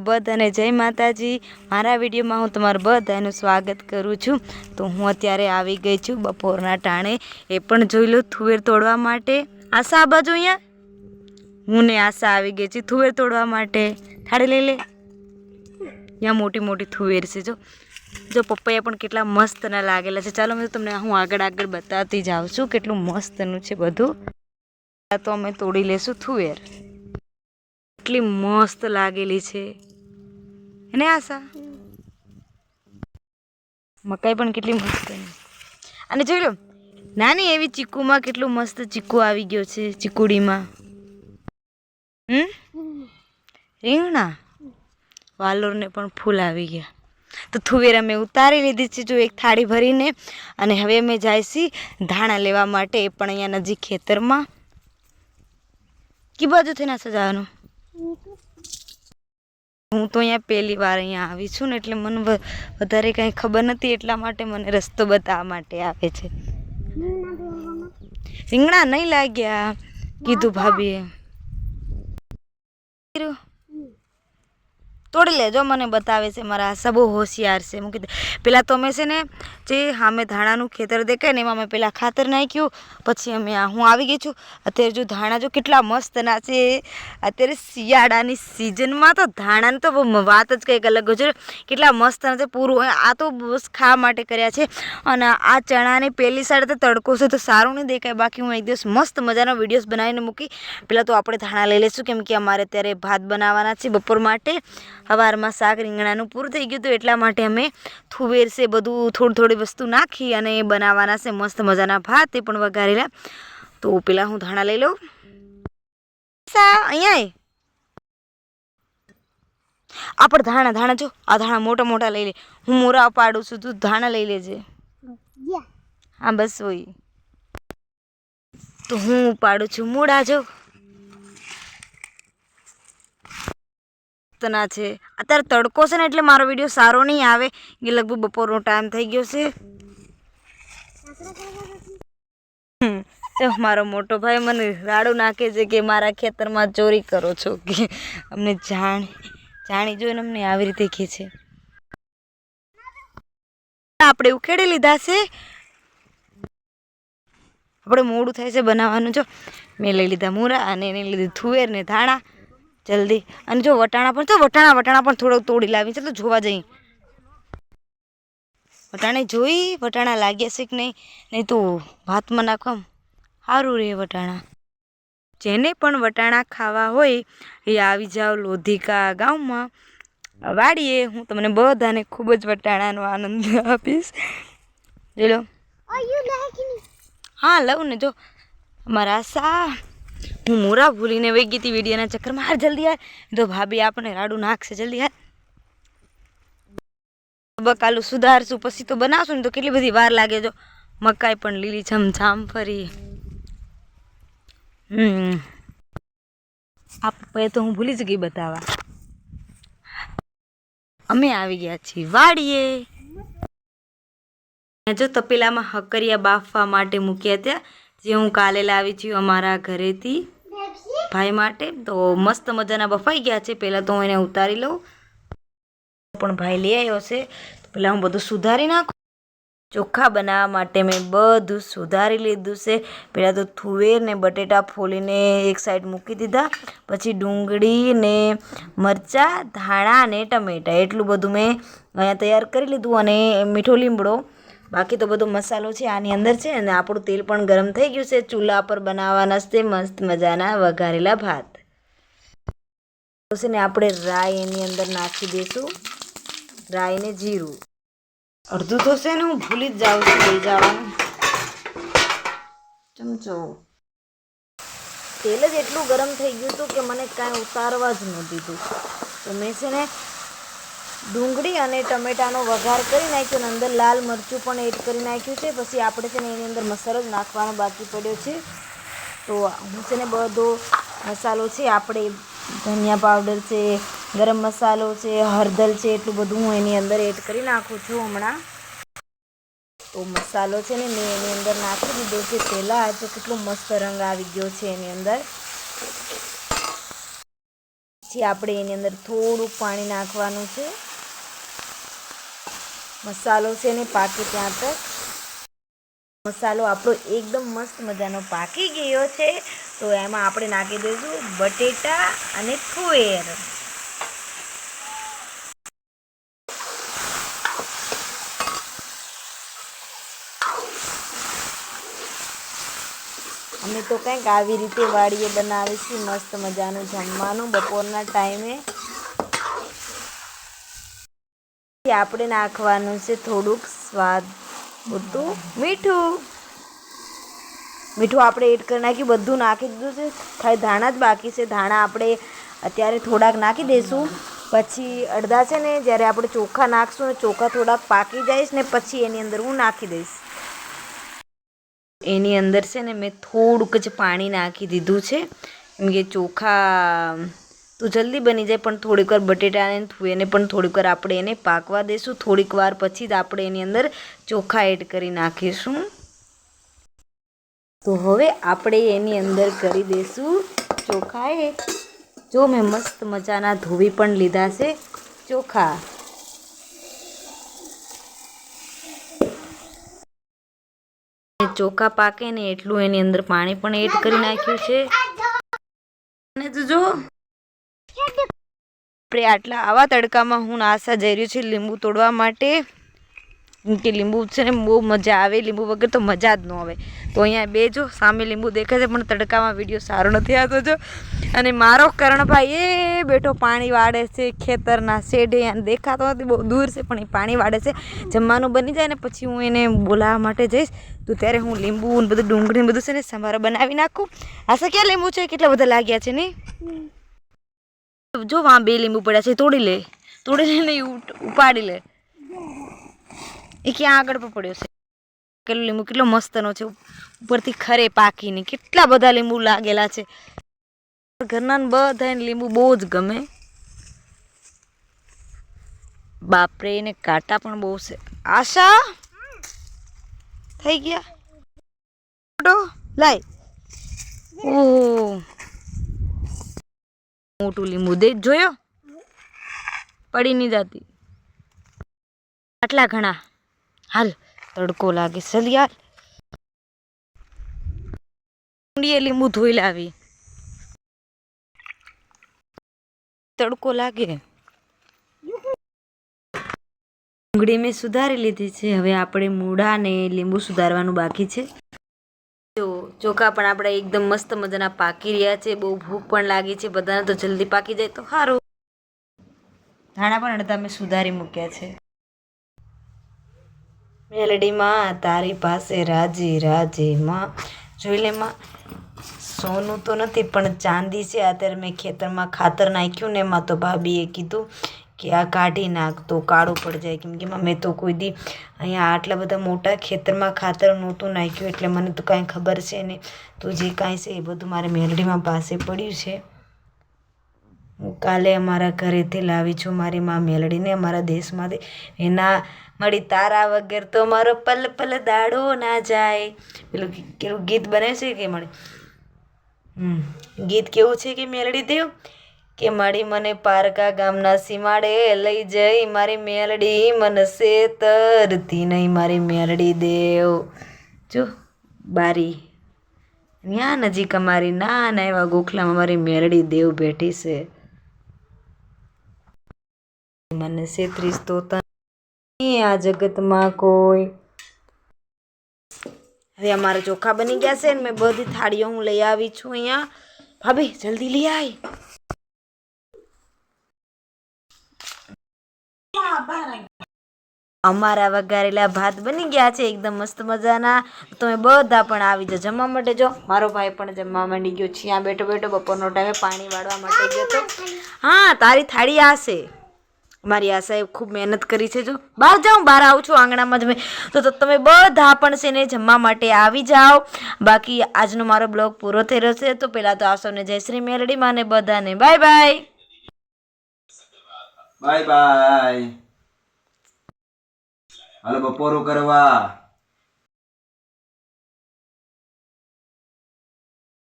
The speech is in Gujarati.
બધાને જય માતાજી। મારા વિડીયોમાં હું તમારું બધાનું સ્વાગત કરું છું। તો હું અત્યારે આવી ગઈ છું બપોરના ટાણે, એ પણ જોઈ લો થુવેર તોડવા માટે। આશા આ બાજુ અહીંયા હું ને આશા આવી ગઈ છું થુવેર તોડવા માટે। થાળી લઈ લે, ત્યાં મોટી મોટી થુવેર છે। જો પપૈયા પણ કેટલા મસ્તના લાગેલા છે। ચાલો મેં તમને હું આગળ બતાવતી જાઉં છું કેટલું મસ્તનું છે બધું। તો અમે તોડી લેશું થુવેર, કેટલી મસ્ત લાગેલી છે ને આશા। મકાઈ પણ કેટલી મસ્ત, અને જોઈ લો નાની એવી ચીકુમાં કેટલું મસ્ત ચીકુ આવી ગયો છે। ચીકુડીમાં રીંગણા વાલોરને પણ ફૂલ આવી ગયા। તો થુવેર અમે ઉતારી લીધી છે જો એક થાળી ભરીને, અને હવે અમે જઈશી ધાણા લેવા માટે, એ પણ અહીંયા નજીક ખેતરમાં। કી બાજુ થઈને સજાવાનું, હું તો અહીંયા પહેલી વાર અહીંયા આવી છું ને, એટલે મને વધારે કંઈ ખબર નથી, એટલા માટે મને રસ્તો બતાવવા માટે આવે છે। રીંગણા નહીં લાગ્યા કીધું ભાભીએ, તોડી લેજો મને બતાવે છે। મારા આશા બહુ હોશિયાર છે। હું કીધું પહેલાં તો અમે છે ને જે સામે ધાણાનું ખેતર દેખાય ને એમાં અમે પહેલાં ખાતર નાખ્યું, પછી અમે હું આવી ગઈ છું। અત્યારે જો ધાણા જો કેટલા મસ્તના છે। અત્યારે શિયાળાની સિઝનમાં તો ધાણાની તો વાત જ કંઈક અલગ છે, કેટલા મસ્તના છે પૂરું। આ તો બસ ખાવા માટે કર્યા છે, અને આ ચણાની પહેલી સાઈડ તો તડકો છે તો સારું નહીં દેખાય, બાકી હું એક દિવસ મસ્ત મજાનો વિડીયોઝ બનાવીને મૂકી। પહેલાં તો આપણે ધાણા લઈ લઈશું, કેમ કે અમારે અત્યારે ભાત બનાવવાના છે બપોર માટે। સવારમાં શાક રીંગણાનું પૂરું થઈ ગયું હતું, એટલા માટે અમે થુવેર છે બધું થોડી વસ્તુ નાખી અને બનાવવાના છે મસ્ત મજાના ભાત, એ પણ વઘારેલા। તો પેલા હું ધાણા લઈ લઉં, અહીંયા આપણે ધાણા જો આ ધાણા મોટા મોટા લઈ લે, હું મોરા પાડું છું, તું ધાણા લઈ લેજે। હા બસ હોય, તો હું પાડું છું મૂળા જો ના છે। અત્યારે તડકો છે ને એટલે મારો વિડીયો સારો નહીં આવે, એ લગભગ બપોરનો ટાઈમ થઈ ગયો છે। મારો મોટો ભાઈ મને રાડું નાખે છે કે મારા ખેતરમાં ચોરી કરો છો, કે અમને જાણી જોઈને અમને આવી રીતે કહે છે। આપણે ઉખેડી લીધા છે, આપણે મોડું થાય છે બનાવવાનું। જો મેં લઈ લીધા મૂરા, અને એને લીધી થુવેર ને ધાણા જલ્દી। અને જો વટાણા પણ, વટાણા પણ થોડુંક તોડી લાવી, ચાલો જોવા જઈએ। વટાણા લાગ્યા છે કે નહીં તો ભાતમાં નાખવા સારું રહે વટાણા। જેને પણ વટાણા ખાવા હોય એ આવી જાઓ લોધિકા ગામમાં વાડીએ, હું તમને બધાને ખૂબ જ વટાણાનો આનંદ આપીશ। જોઈ લો, હા લઉં ને। જો અમારા આશા, હું મોરા ભૂલીને વહી ગઈ હતી વિડીયોના ચક્કરમાં। હાર જલ્દી યાર, તો ભાભી આપણને રાડું નાખશે, જલ્દી યાર। બકાલું સુધારશું પછી તો બનાવશું ને, તો કેટલી બધી વાર લાગે। જો મકાઈ પણ લીલી છમછામ ફરી, આપણે તો હું ભૂલી જ ગઈ બતાવવા। અમે આવી ગયા છીએ વાડીએ। જો તપેલામાં હકરિયા બાફવા માટે મૂક્યા હતા, જે હું કાલે લાવી છું અમારા ઘરેથી ભાઈ માટે। તો મસ્ત મજાના બફાઈ ગયા છે, પહેલાં તો હું એને ઉતારી લઉં, પણ ભાઈ લઈ આવ્યો છે તો પહેલાં હું બધું સુધારી નાખું। ચોખા બનાવવા માટે મેં બધું સુધારી લીધું છે। પહેલાં તો થુવેર ને બટેટા ફોલીને એક સાઈડ મૂકી દીધા, પછી ડુંગળી ને મરચાં, ધાણા અને ટમેટાં એટલું બધું મેં અહીંયા તૈયાર કરી લીધું, અને મીઠો લીમડો, બાકી તો બધો મસાલો છે આની અંદર છે। અને આપણું તેલ પણ ગરમ થઈ ગયું છે, ચૂલા પર બનાવવાના છે મસ્ત મજાના વઘારેલા ભાત। તો છે ને આપણે રાઈ એની અંદર નાખી દઈશું, રાઈ ને જીરું। અડધું તો છે ને હું ભૂલી જ જાઉં છું લઈ જવાનું, ચમચો। તેલ જ એટલું ગરમ થઈ ગયું હતું કે મને કાંઈ ઉતારવા જ ન દીધું। તો મેં છે ને ડુંગળી અને ટમેટાનો વઘાર કરી નાખ્યો, અને અંદર લાલ મરચું પણ એડ કરી નાખ્યું છે। પછી આપણે છે ને એની અંદર મસાલો જ નાખવાનો બાકી પડ્યો છે। તો હું છે ને બધો મસાલો છે, આપણે ધનિયા પાવડર છે, ગરમ મસાલો છે, હળદર છે, એટલું બધું હું એની અંદર એડ કરી નાખું છું હમણાં। તો મસાલો છે ને મેં એની અંદર નાખી દીધો છે પહેલાં, તો કેટલો મસ્ત રંગ આવી ગયો છે એની અંદર। પછી આપણે એની અંદર થોડુંક પાણી નાખવાનું છે. મસાલો છે ને પાકે ત્યાં તક. મસાલો આપણો એકદમ મસ્ત મજાનો પાકી ગયો છે. તો એમાં આપણે નાખી દઈશું બટેટા અને તુવેર. અમે તો કંઈક આવી રીતે વાડીએ બનાવીશું મસ્ત મજાનું જમવાનું બપોરના ટાઈમે. આપણે નાખવાનું છે થોડુંક સ્વાદ પૂરતું મીઠું. મીઠું આપણે એડ કરી નાખ્યું, બધું નાખી દીધું છે. ખાલી ધાણા જ બાકી છે. ધાણા આપણે અત્યારે થોડાક નાખી દઈશું. પછી અડધા છે ને જ્યારે આપણે ચોખા નાખશું ને ચોખા થોડાક પાકી જઈશ ને પછી એની અંદર હું નાખી દઈશ. એની અંદર છે ને મેં થોડુંક જ પાણી નાખી દીધું છે, કેમ કે ચોખા તો જલ્દી બની જાય, પણ થોડીક વાર બટેટાને એને પણ થોડીક વાર આપણે એને પાકવા દઈશું. થોડીક વાર પછી જ આપણે એની અંદર ચોખા એડ કરી નાખીશું. તો હવે આપણે એની અંદર કરી દઈશું ચોખા એડ. જો મેં મસ્ત મજાના ધોવી પણ લીધા છે ચોખા. ચોખા પાકે ને એટલું એની અંદર પાણી પણ એડ કરી નાખ્યું છે. અને તો જો આપણે આવા તડકામાં હું આશા જઈ રહ્યું છે લીંબુ તોડવા માટે, કે લીંબુ છે ને બહુ મજા આવે. લીંબુ વગર તો મજા જ ન આવે. તો અહીંયા બે જો સામે લીંબુ દેખાય છે, પણ તડકામાં વિડીયો સારો નથી આવતો જો. અને મારો કરણભાઈ એ બેઠો પાણી વાળે છે ખેતરના શેઢે. દેખાતો નથી, બહુ દૂર છે, પણ એ પાણી વાળે છે. જમવાનું બની જાય ને પછી હું એને બોલાવવા માટે જઈશ, તો ત્યારે હું લીંબુ બધું ડુંગળી બધું છે ને સંભારો બનાવી નાખું. આશા ક્યાં લીંબુ છે, કેટલા બધા લાગ્યા છે ને. જો વાં 2 લીંબુ પડ્યા છે, તોડી લે નહીં ઉપાડી લે. એ ક્યાં આગળ પણ પડ્યો છે. કેટલો લીંબુ કેટલો મસ્તનો છે, ઉપરથી ખરે પાકીને. કેટલા બધા લીંબુ લાગેલા છે. ઘરના બધાને લીંબુ બહુ જ ગમે. બાપરે, એને કાંટા પણ બહુ છે. આશા થઈ ગયા લાય. ઓહ, મોટું લીંબુ દે, જોયો પડી નહીં જતી. આટલા ઘણા. હાલ તડકો લાગે. ચલ યાર, લીંબુ ધોઈ લાવી. તડકો લાગે. ડુંગળી મેં સુધારી લીધી છે. હવે આપણે મૂળા ને લીંબુ સુધારવાનું બાકી છે. તો ચોખા પણ આપણે એકદમ મસ્ત મજાના પાકી રહ્યા છે. બહુ ભૂખ પણ લાગી છે બધાને, તો જલ્દી પાકી જાય તો સારું. ધાણા પણ અડધા મેં સુધારી મૂક્યા છે. મેલડીમાં તારી પાસે રાજી રાજી માં. જોઈ લે માં, સોનું તો નથી પણ ચાંદી છે. અત્યારે મેં ખેતરમાં ખાતર નાખ્યું ને એમાં તો ભાભીએ કીધું કે આ કાઢી નાખ તો કાળું પડી જાય, કેમ કે મેં તો કોઈ દી અહીંયા આટલા બધા મોટા ખેતરમાં ખાતર નહોતું નાખ્યું, એટલે મને તો કાંઈ ખબર છે નહીં. તો જે કાંઈ છે એ બધું મારે મેલડીમાં પાસે પડ્યું છે. હું કાલે અમારા ઘરેથી લાવી છું મારી માં મેલડીને, અમારા દેશમાંથી. એના મળી તારા વગર તો મારો પલ પલ દાડો ના જાય. પેલું ગીત બને છે કે મળી, ગીત કેવું છે કે મેલડી દેવ કે મારી મને પારકા ગામના સીમાડે લઈ જઈ મારી મેલડી મનસે તરતી નહીં મારી મેલડી દેવ. જો બારી ત્યાં નજીક અમારી નાના એવા ગોખલામાં મારી મેલડી દેવ બેઠી છે. મને છેતરીશ તો આ જગતમાં કોઈ. હવે અમારા ચોખા બની ગયા છે ને મેં બધી થાળીઓ હું લઈ આવી છું અહીંયા. ભાભી જલ્દી લઈ આવી. અમારા વઘારેલા ભાત બની ગયા છે એકદમ મસ્ત મજાના. તમે બધા પણ આવી જાઓ જમવા માટે. જો મારો ભાઈ પણ જમવા માંડી ગયો છે. ત્યાં બેઠો બેઠો બપોરનો ટાઈમે પાણી વાળવા માટે ગયો તો. હા, તારી થાળી આ છે. મારી આશાએ ખૂબ મહેનત કરી છે. જો બહાર જાઉં, બહાર આવું છું આંગણામાં જ મેં, તો તમે બધા પણ છે ને જમવા માટે આવી જાઓ. બાકી આજનો મારો બ્લોગ પૂરો થઈ રહ્યો છે. તો પહેલાં તો આશોને જય શ્રી મેલડીમાં અને બધાને બાય બાય. Bye bye. હાલો બપોરું કરવા.